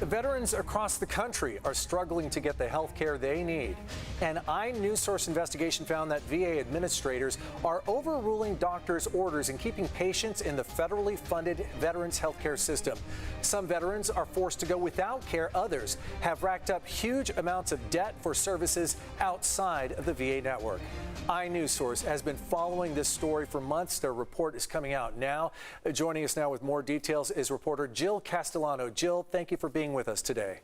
Veterans across the country are struggling to get the health care they need. An iNewsSource investigation found that VA administrators are overruling doctors' orders and keeping patients in the federally funded veterans health care system. Some veterans are forced to go without care. Others have racked up huge amounts of debt for services outside of the VA network. iNewsSource has been following this story for months. Their report is coming out now. Joining us now with more details is reporter Jill Castellano. Jill, thank you for being with us today.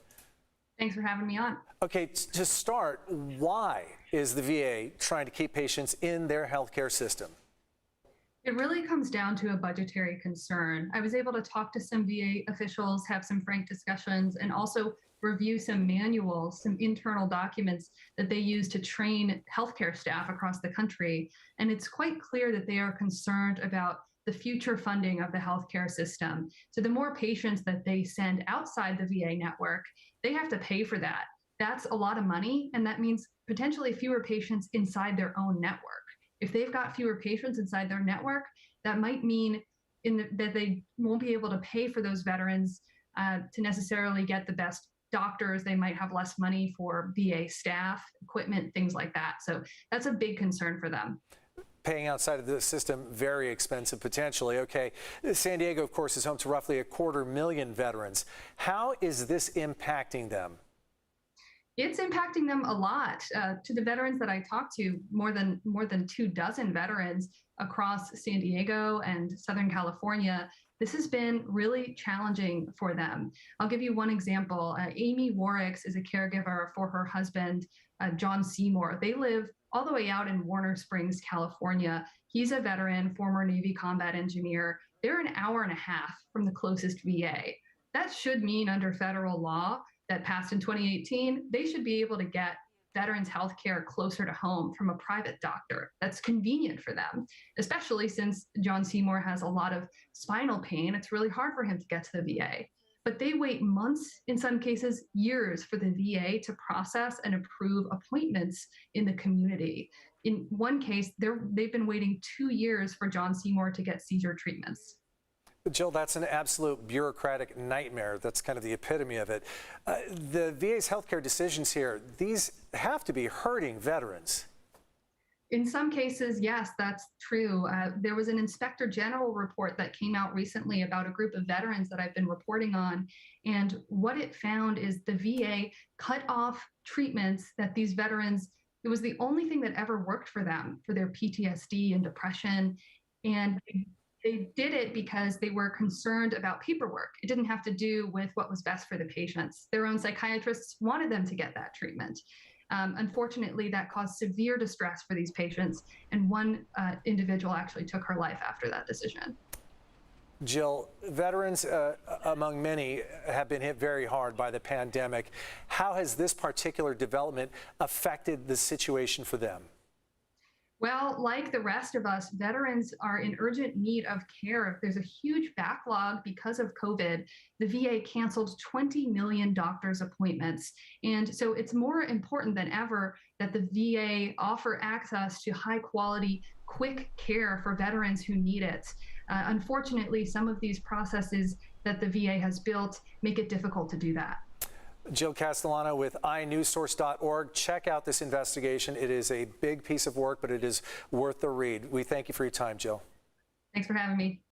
Thanks for having me on. Okay, to start, why is the VA trying to keep patients in their healthcare system? It really comes down to a budgetary concern. I was able to talk to some VA officials, have some frank discussions, and also review some manuals, some internal documents that they use to train healthcare staff across the country. And it's quite clear that they are concerned about the future funding of the healthcare system. So the more patients that they send outside the VA network, they have to pay for that. That's a lot of money, and that means potentially fewer patients inside their own network. If they've got fewer patients inside their network, that might mean that they won't be able to pay for those veterans to necessarily get the best doctors. They might have less money for VA staff, equipment, things like that. So that's a big concern for them. Paying outside of the system, very expensive potentially. Okay, San Diego, of course, is home to roughly 250,000 veterans. How is this impacting them? It's impacting them a lot. To the veterans that I talked to, more than 24 veterans across San Diego and Southern California, this has been really challenging for them. I'll give you one example. Amy Warricks is a caregiver for her husband, John Seymour. They live all the way out in Warner Springs, California. He's a veteran, former Navy combat engineer. They're an hour and a half from the closest VA. That should mean under federal law that passed in 2018, they should be able to get veterans health care closer to home from a private doctor. That's convenient for them, especially since John Seymour has a lot of spinal pain. It's really hard for him to get to the VA. But they wait months, in some cases years, for the VA to process and approve appointments in the community. In one case, they've been waiting 2 years for John Seymour to get seizure treatments. Jill, that's an absolute bureaucratic nightmare. That's kind of the epitome of it. The VA's healthcare decisions here, these have to be hurting veterans. In some cases, yes, that's true. There was an Inspector General report that came out recently about a group of veterans that I've been reporting on. And what it found is the VA cut off treatments that these veterans, it was the only thing that ever worked for them, for their PTSD and depression. And they did it because they were concerned about paperwork. It didn't have to do with what was best for the patients. Their own psychiatrists wanted them to get that treatment. Unfortunately, that caused severe distress for these patients, and one individual actually took her life after that decision. Jill, veterans, among many, have been hit very hard by the pandemic. How has this particular development affected the situation for them? Well, like the rest of us, veterans are in urgent need of care. There's a huge backlog because of COVID. The VA canceled 20 million doctor's appointments. And so it's more important than ever that the VA offer access to high quality, quick care for veterans who need it. Unfortunately, some of these processes that the VA has built make it difficult to do that. Jill Castellano with iNewsSource.org. Check out this investigation. It is a big piece of work, but it is worth the read. We thank you for your time, Jill. Thanks for having me.